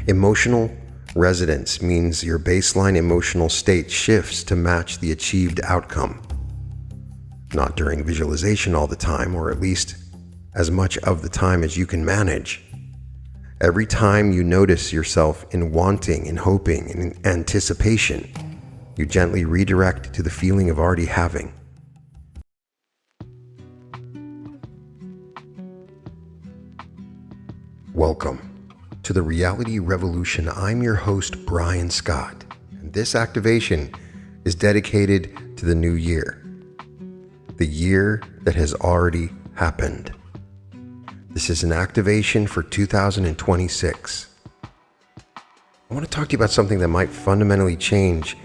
Emotional resonance means your baseline emotional state shifts to match the achieved outcome. Not during visualization all the time, or at least as much of the time as you can manage. Every time you notice yourself in wanting and hoping and in anticipation, you gently redirect to the feeling of already having. Welcome to the Reality Revolution. I'm your host, Brian Scott, and this activation is dedicated to the new year, the year that has already happened. This is an activation for 2026. I want to talk to you about something that might fundamentally change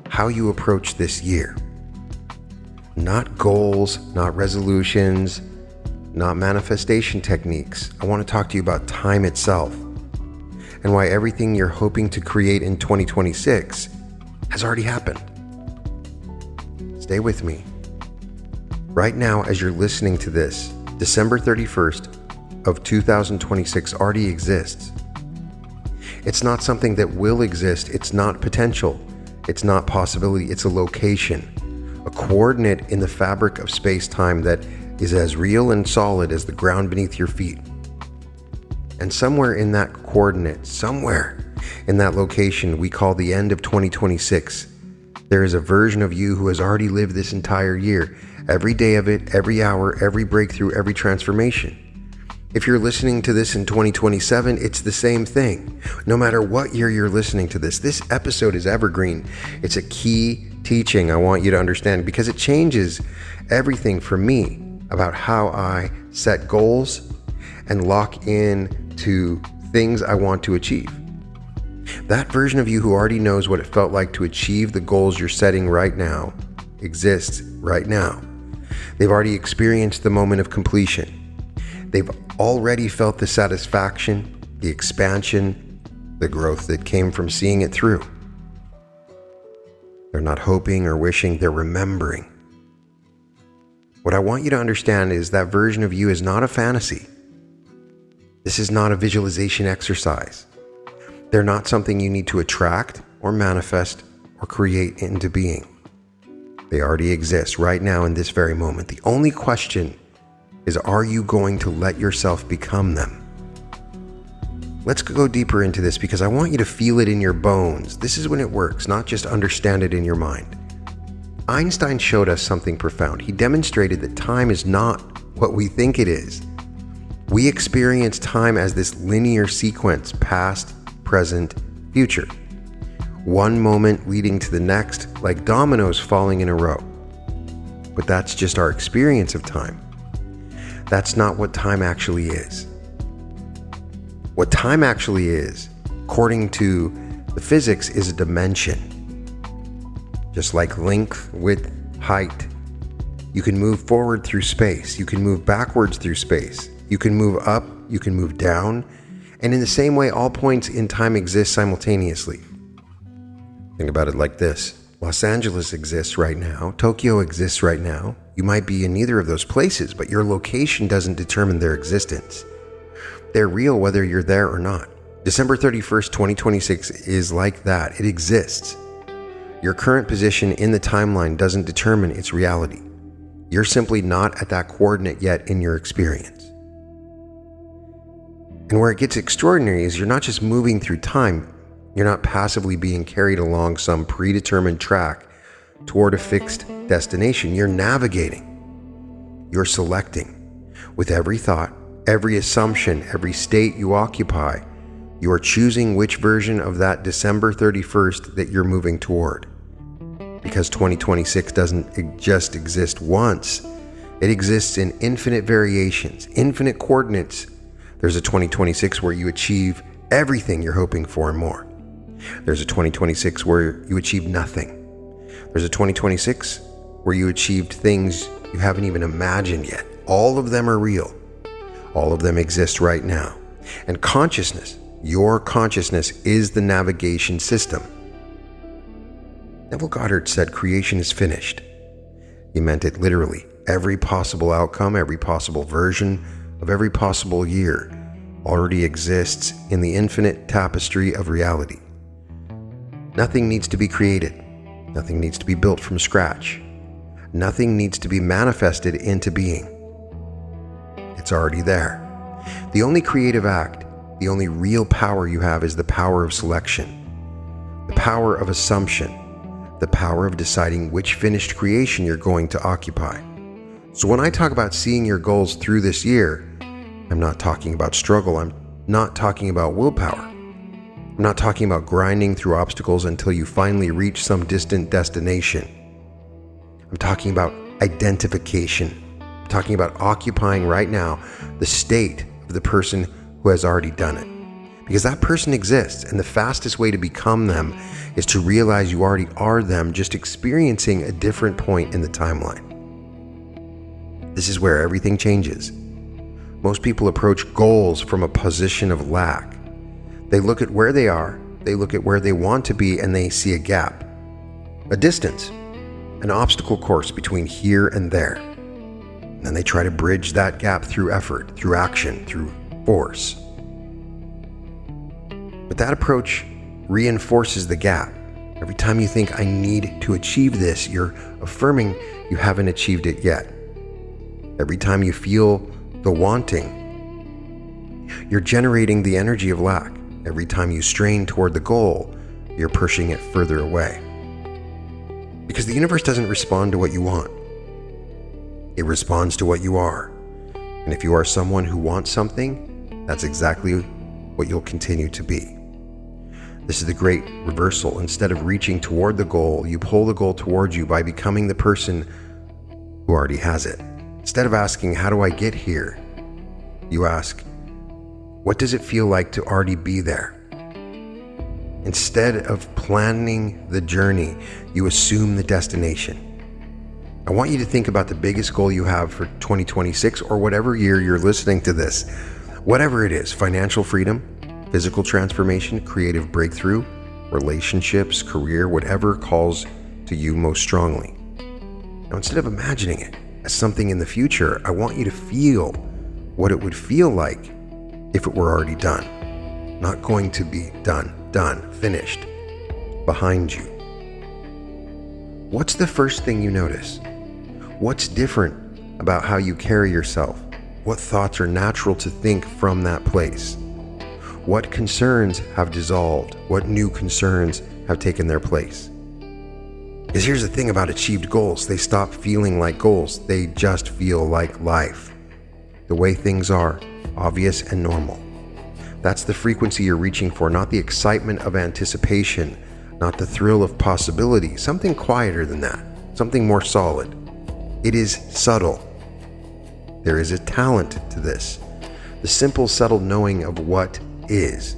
how you approach this year. Not goals, not resolutions, not manifestation techniques. I want to talk to you about time itself and why everything you're hoping to create in 2026 has already happened. Stay with me. Right now, as you're listening to this, December 31st of 2026 already exists. It's not something that will exist. It's not potential. It's not possibility. It's a location, a coordinate in the fabric of space-time that is as real and solid as the ground beneath your feet. And somewhere in that coordinate, somewhere in that location we call the end of 2026, there is a version of you who has already lived this entire year, every day of it, every hour, every breakthrough, every transformation. If you're listening to this in 2027, it's the same thing. No matter what year you're listening to this episode is evergreen. It's a key teaching I want you to understand because it changes everything for me about how I set goals and lock in to things I want to achieve. That version of you who already knows what it felt like to achieve the goals you're setting right now exists right now. They've already experienced the moment of completion. They've already felt the satisfaction, the expansion, the growth that came from seeing it through. They're not hoping or wishing, they're remembering. What I want you to understand is that version of you is not a fantasy. This is not a visualization exercise. They're not something you need to attract or manifest or create into being. They already exist right now in this very moment. The only question is, are you going to let yourself become them? Let's go deeper into this because I want you to feel it in your bones. This is when it works, not just understand it in your mind. Einstein showed us something profound. He demonstrated that time is not what we think it is. We experience time as this linear sequence, past, present, future. One moment leading to the next, like dominoes falling in a row. But that's just our experience of time. That's not what time actually is. What time actually is, according to the physics, is a dimension. Just like length, width, height. You can move forward through space. You can move backwards through space. You can move up. You can move down. And in the same way, all points in time exist simultaneously. Think about it like this. Los Angeles exists right now. Tokyo exists right now. You might be in neither of those places, but your location doesn't determine their existence. They're real whether you're there or not. December 31st, 2026 is like that. It exists. Your current position in the timeline doesn't determine its reality. You're simply not at that coordinate yet in your experience. And where it gets extraordinary is you're not just moving through time. You're not passively being carried along some predetermined track toward a fixed destination. You're navigating. You're selecting. With every thought, every assumption, every state you occupy, you are choosing which version of that December 31st that you're moving toward. Because 2026 doesn't just exist once. It exists in infinite variations, infinite coordinates. There's a 2026 where you achieve everything you're hoping for and more. There's a 2026 where you achieve nothing. There's a 2026 where you achieved things you haven't even imagined yet. All of them are real. All of them exist right now. And consciousness, your consciousness, is the navigation system. Neville Goddard said creation is finished. He meant it literally. Every possible outcome, every possible version of every possible year already exists in the infinite tapestry of reality. Nothing needs to be created. Nothing needs to be built from scratch. Nothing needs to be manifested into being. It's already there. The only creative act, the only real power you have is the power of selection, the power of assumption, the power of deciding which finished creation you're going to occupy. So when I talk about seeing your goals through this year, I'm not talking about struggle. I'm not talking about willpower. I'm not talking about grinding through obstacles until you finally reach some distant destination. I'm talking about identification. I'm talking about occupying right now the state of the person who has already done it. Because that person exists, and the fastest way to become them is to realize you already are them, just experiencing a different point in the timeline. This is where everything changes. Most people approach goals from a position of lack. They look at where they are, they look at where they want to be, and they see a gap, a distance, an obstacle course between here and there. And then they try to bridge that gap through effort, through action, through force. But that approach reinforces the gap. Every time you think, I need to achieve this, you're affirming you haven't achieved it yet. Every time you feel the wanting, you're generating the energy of lack. Every time you strain toward the goal, you're pushing it further away. Because the universe doesn't respond to what you want. It responds to what you are. And if you are someone who wants something, that's exactly what you'll continue to be. This is the great reversal. Instead of reaching toward the goal, you pull the goal towards you by becoming the person who already has it. Instead of asking, how do I get here? You ask, what does it feel like to already be there? Instead of planning the journey, you assume the destination. I want you to think about the biggest goal you have for 2026 or whatever year you're listening to this. Whatever it is, financial freedom, physical transformation, creative breakthrough, relationships, career, whatever calls to you most strongly. Now, instead of imagining it as something in the future, I want you to feel what it would feel like if it were already done. Not going to be done, finished, behind you. What's the first thing you notice? What's different about how you carry yourself? What thoughts are natural to think from that place? What concerns have dissolved? What new concerns have taken their place? Because here's the thing about achieved goals. They stop feeling like goals. They just feel like life. The way things are, obvious and normal. That's the frequency you're reaching for, not the excitement of anticipation, not the thrill of possibility. Something quieter than that, something more solid. It is subtle. There is a talent to this. The simple, subtle knowing of what is.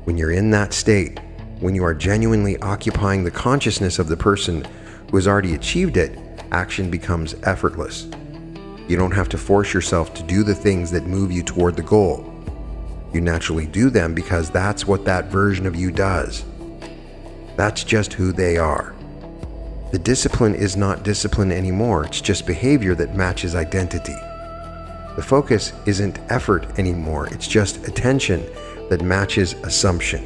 When you're in that state, when you are genuinely occupying the consciousness of the person who has already achieved it, action becomes effortless. You don't have to force yourself to do the things that move you toward the goal. You naturally do them because that's what that version of you does. That's just who they are. The discipline is not discipline anymore. It's just behavior that matches identity. The focus isn't effort anymore. It's just attention that matches assumption.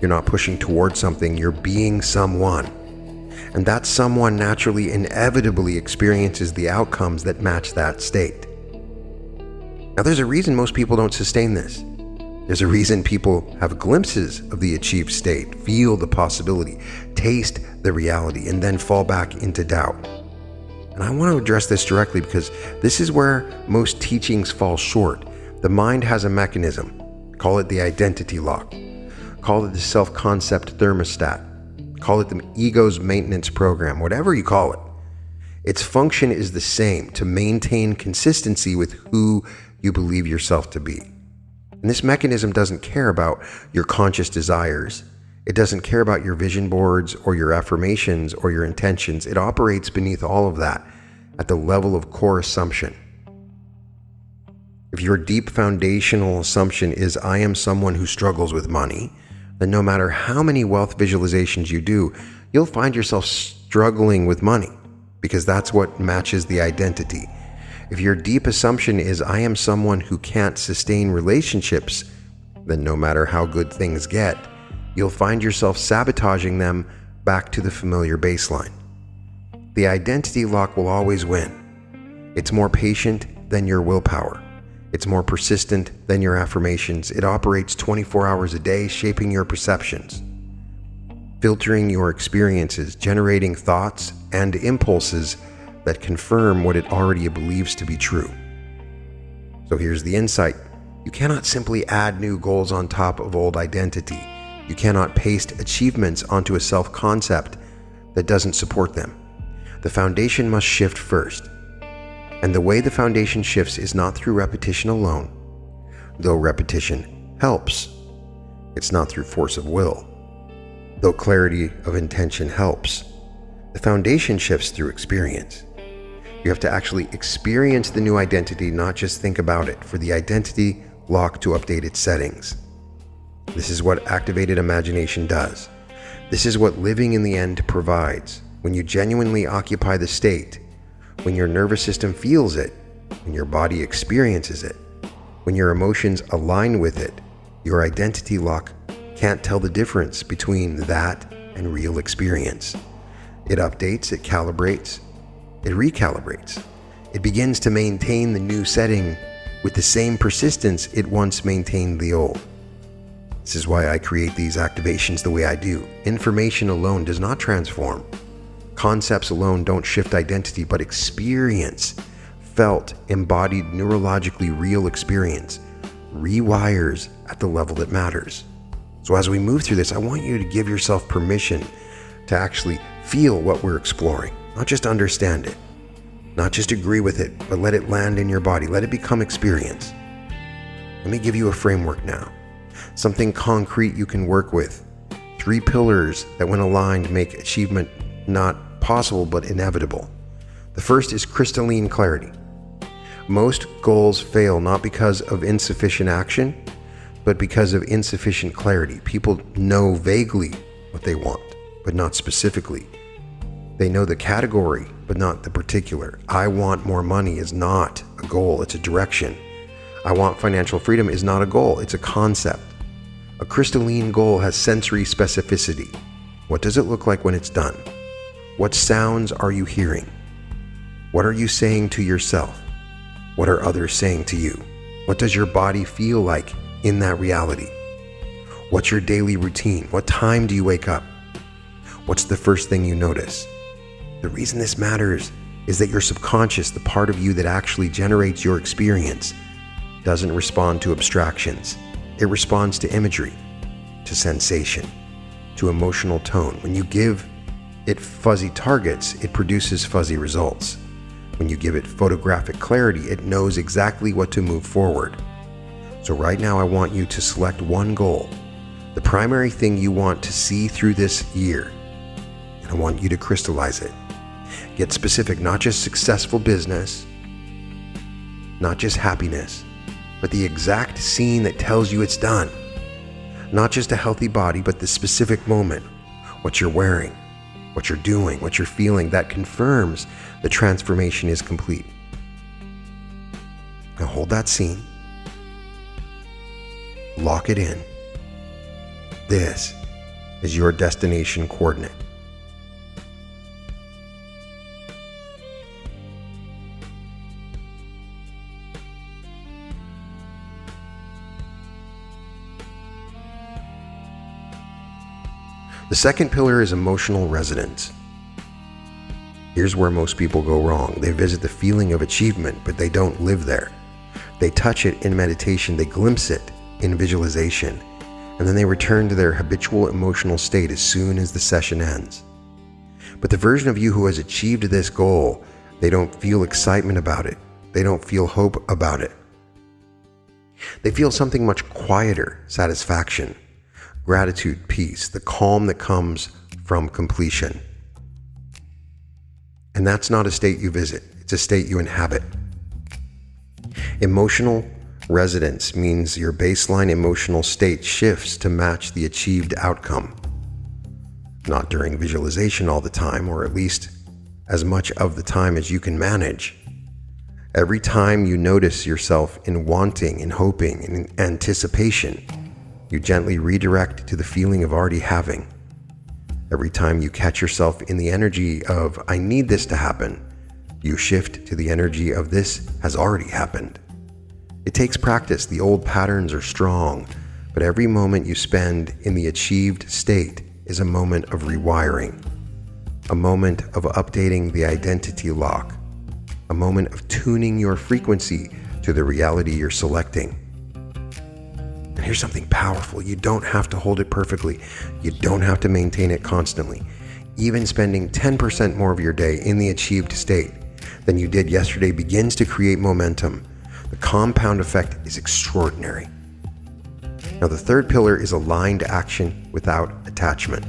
You're not pushing towards something, you're being someone. And that someone naturally, inevitably experiences the outcomes that match that state. Now, there's a reason most people don't sustain this. There's a reason people have glimpses of the achieved state, feel the possibility, taste the reality, and then fall back into doubt. And I want to address this directly because this is where most teachings fall short. The mind has a mechanism. Call it the identity lock. Call it the self-concept thermostat. Call it the ego's maintenance program, whatever you call it. Its function is the same, to maintain consistency with who you believe yourself to be. And this mechanism doesn't care about your conscious desires. It doesn't care about your vision boards or your affirmations or your intentions. It operates beneath all of that at the level of core assumption. If your deep foundational assumption is, I am someone who struggles with money, then no matter how many wealth visualizations you do, you'll find yourself struggling with money because that's what matches the identity. If your deep assumption is, I am someone who can't sustain relationships, then no matter how good things get, you'll find yourself sabotaging them back to the familiar baseline. The identity lock will always win. It's more patient than your willpower. It's more persistent than your affirmations. It operates 24 hours a day, shaping your perceptions, filtering your experiences, generating thoughts and impulses that confirm what it already believes to be true. So here's the insight. You cannot simply add new goals on top of old identity. You cannot paste achievements onto a self-concept that doesn't support them. The foundation must shift first. And the way the foundation shifts is not through repetition alone, though repetition helps. It's not through force of will, though clarity of intention helps. The foundation shifts through experience. You have to actually experience the new identity, not just think about it, for the identity lock to update its settings. This is what activated imagination does. This is what living in the end provides. When you genuinely occupy the state, when your nervous system feels it, when your body experiences it, when your emotions align with it, your identity lock can't tell the difference between that and real experience. It updates, it calibrates, it recalibrates. It begins to maintain the new setting with the same persistence it once maintained the old. This is why I create these activations the way I do. Information alone does not transform. Concepts alone don't shift identity, but experience, felt, embodied, neurologically real experience, rewires at the level that matters. So as we move through this, I want you to give yourself permission to actually feel what we're exploring, not just understand it, not just agree with it, but let it land in your body, let it become experience. Let me give you a framework now, something concrete you can work with. 3 pillars that when aligned make achievement not possible but inevitable. The first is crystalline clarity. Most goals fail not because of insufficient action, but because of insufficient clarity. People know vaguely what they want, but not specifically. They know the category, but not the particular. I want more money is not a goal, it's a direction. I want financial freedom is not a goal, it's a concept. A crystalline goal has sensory specificity. What does it look like when it's done? What sounds are you hearing? What are you saying to yourself? What are others saying to you? What does your body feel like in that reality? What's your daily routine? What time do you wake up? What's the first thing you notice? The reason this matters is that your subconscious, the part of you that actually generates your experience, doesn't respond to abstractions. It responds to imagery, to sensation, to emotional tone. When you give it fuzzy targets, it produces fuzzy results. When you give it photographic clarity, it knows exactly what to move forward. So right now I want you to select one goal, the primary thing you want to see through this year, and I want you to crystallize it. Get specific, not just successful business, not just happiness, but the exact scene that tells you it's done. Not just a healthy body, but the specific moment, what you're wearing, what you're doing, what you're feeling, that confirms the transformation is complete. Now hold that scene. Lock it in. This is your destination coordinate. The second pillar is emotional resonance. Here's where most people go wrong. They visit the feeling of achievement, but they don't live there. They touch it in meditation, they glimpse it in visualization, and then they return to their habitual emotional state as soon as the session ends. But the version of you who has achieved this goal, they don't feel excitement about it. They don't feel hope about it. They feel something much quieter, satisfaction, gratitude, peace, the calm that comes from completion. And that's not a state you visit, it's a state you inhabit. Emotional resonance means your baseline emotional state shifts to match the achieved outcome. Not during visualization all the time, or at least as much of the time as you can manage. Every time you notice yourself in wanting, in hoping, in anticipation, you gently redirect to the feeling of already having. Every time you catch yourself in the energy of, I need this to happen, you shift to the energy of this has already happened. It takes practice. The old patterns are strong, but every moment you spend in the achieved state is a moment of rewiring, a moment of updating the identity lock, a moment of tuning your frequency to the reality you're selecting. And here's something powerful. You don't have to hold it perfectly. You don't have to maintain it constantly. Even spending 10% more of your day in the achieved state than you did yesterday begins to create momentum. The compound effect is extraordinary. Now, the third pillar is aligned action without attachment.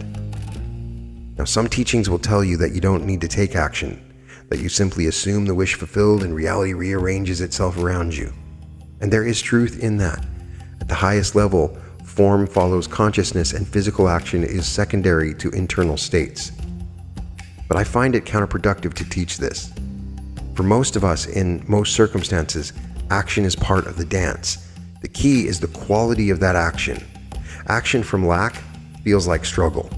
Now, some teachings will tell you that you don't need to take action, that you simply assume the wish fulfilled and reality rearranges itself around you. And there is truth in that. At the highest level, form follows consciousness and physical action is secondary to internal states. But I find it counterproductive to teach this. For most of us, in most circumstances, action is part of the dance. The key is the quality of that action. Action from lack feels like struggle.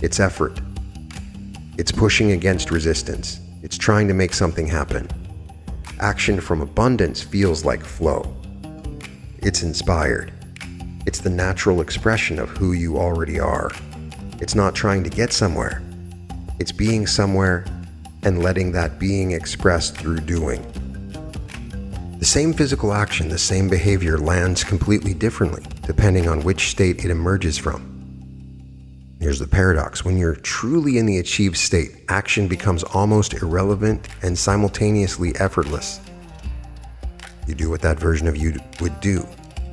It's effort. It's pushing against resistance. It's trying to make something happen. Action from abundance feels like flow. It's inspired. It's the natural expression of who you already are. It's not trying to get somewhere. It's being somewhere and letting that being expressed through doing. The same physical action, the same behavior lands completely differently depending on which state it emerges from. Here's the paradox. When you're truly in the achieved state, action becomes almost irrelevant and simultaneously effortless. You do what that version of you would do,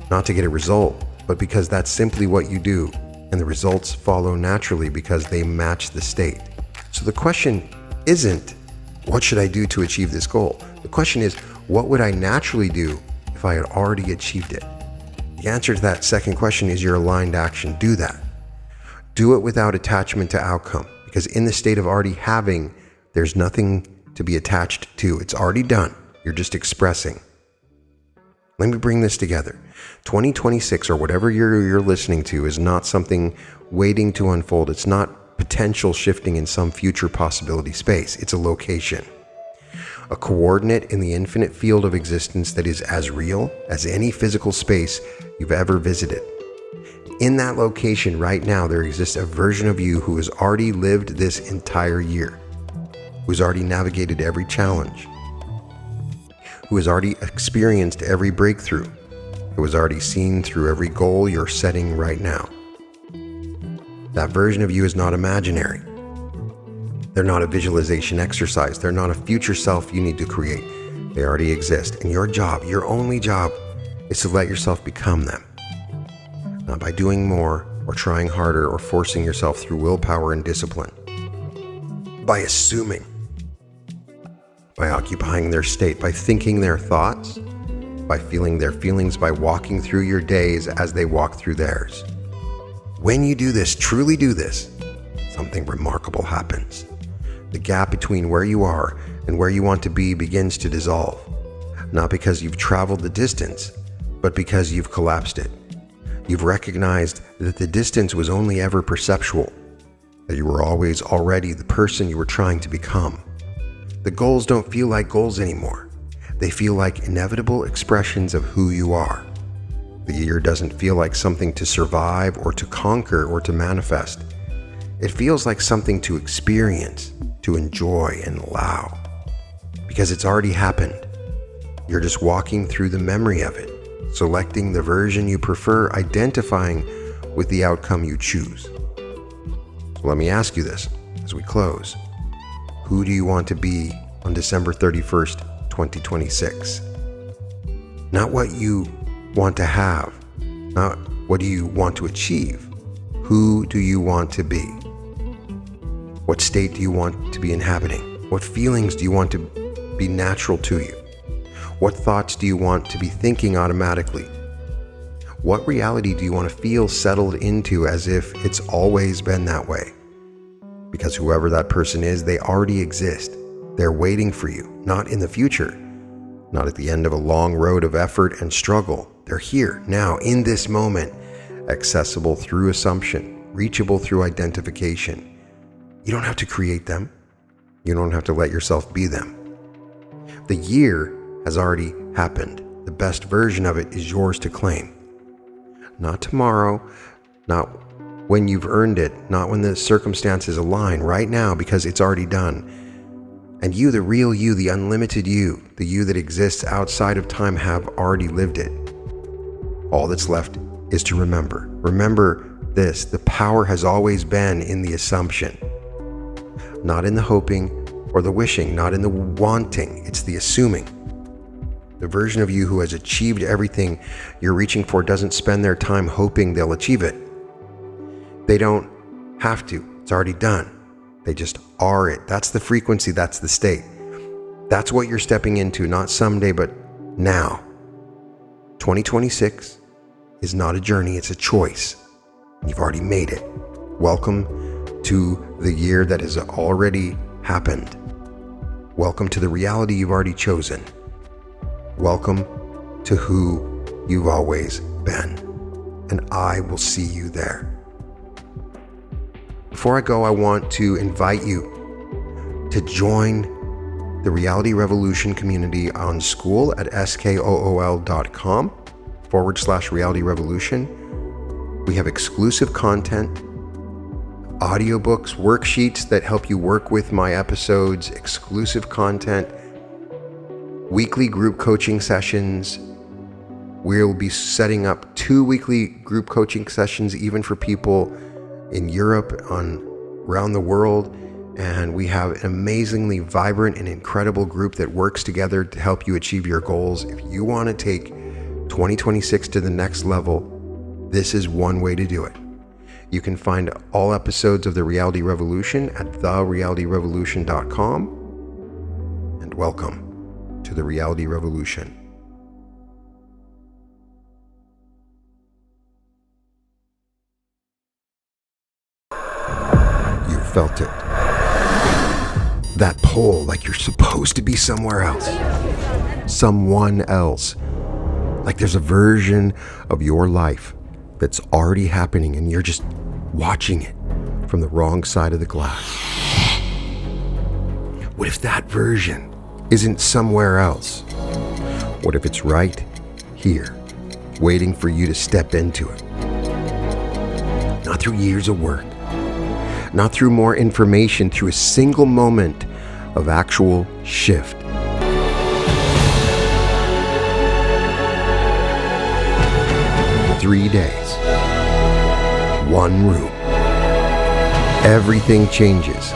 not to get a result, but because that's simply what you do, and the results follow naturally because they match the state. So the question isn't, what should I do to achieve this goal? The question is, what would I naturally do if I had already achieved it? The answer to that second question is your aligned action. Do that. Do it without attachment to outcome, because in the state of already having, there's nothing to be attached to. It's already done. You're just expressing. Let me bring this together. 2026, or whatever year you're listening to, is not something waiting to unfold. It's not potential shifting in some future possibility space. It's a location, a coordinate in the infinite field of existence that is as real as any physical space you've ever visited. In that location right now, there exists a version of you who has already lived this entire year, who's already navigated every challenge, who has already experienced every breakthrough, who has already seen through every goal you're setting right now. That version of you is not imaginary. They're not a visualization exercise. They're not a future self you need to create. They already exist. And your job, your only job, is to let yourself become them. Not by doing more or trying harder or forcing yourself through willpower and discipline. By assuming. By occupying their state, by thinking their thoughts, by feeling their feelings, by walking through your days as they walk through theirs. When you do this, truly do this, something remarkable happens. The gap between where you are and where you want to be begins to dissolve, not because you've traveled the distance, but because you've collapsed it. You've recognized that the distance was only ever perceptual, that you were always already the person you were trying to become. The goals don't feel like goals anymore. They feel like inevitable expressions of who you are. The year doesn't feel like something to survive or to conquer or to manifest. It feels like something to experience, to enjoy and allow. Because it's already happened. You're just walking through the memory of it, selecting the version you prefer, identifying with the outcome you choose. So let me ask you this as we close. Who do you want to be on December 31st, 2026? Not what you want to have, not what do you want to achieve. Who do you want to be? What state do you want to be inhabiting? What feelings do you want to be natural to you? What thoughts do you want to be thinking automatically? What reality do you want to feel settled into as if it's always been that way? Because whoever that person is, they already exist. They're waiting for you, not in the future, not at the end of a long road of effort and struggle. They're here, now, in this moment, accessible through assumption, reachable through identification. You don't have to create them. You don't have to let yourself be them. The year has already happened. The best version of it is yours to claim. Not tomorrow, not when you've earned it, not when the circumstances align, right now, because it's already done. And you, the real you, the unlimited you, the you that exists outside of time, have already lived it. All that's left is to remember. Remember this: the power has always been in the assumption, not in the hoping or the wishing, not in the wanting. It's the assuming. The version of you who has achieved everything you're reaching for doesn't spend their time hoping they'll achieve it. They don't have to. It's already done. They just are it. That's the frequency. That's the state. That's what you're stepping into, not someday, but now. 2026 is not a journey, it's a choice. You've already made it. Welcome to the year that has already happened. Welcome to the reality you've already chosen. Welcome to who you've always been. And I will see you there. Before I go, I want to invite you to join the Reality Revolution community on School at skool.com/Reality Revolution. We have exclusive content, audiobooks, worksheets that help you work with my episodes, exclusive content, weekly group coaching sessions. We'll be setting up 2 weekly group coaching sessions, even for people in Europe, around the world. And we have an amazingly vibrant and incredible group that works together to help you achieve your goals. If you want to take 2026 to the next level, this is one way to do it. You can find all episodes of The Reality Revolution at therealityrevolution.com. And welcome to The Reality Revolution. You felt it. That pull, like you're supposed to be somewhere else. Someone else. Like there's a version of your life that's already happening and you're just watching it from the wrong side of the glass. What if that version isn't somewhere else? What if it's right here, waiting for you to step into it? Not through years of work, not through more information, through a single moment of actual shift. Three days, one room. Everything changes.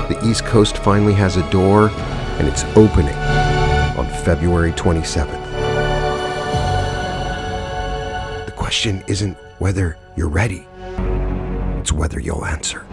The East Coast finally has a door, and it's opening on February 27th. The question isn't whether you're ready, it's whether you'll answer.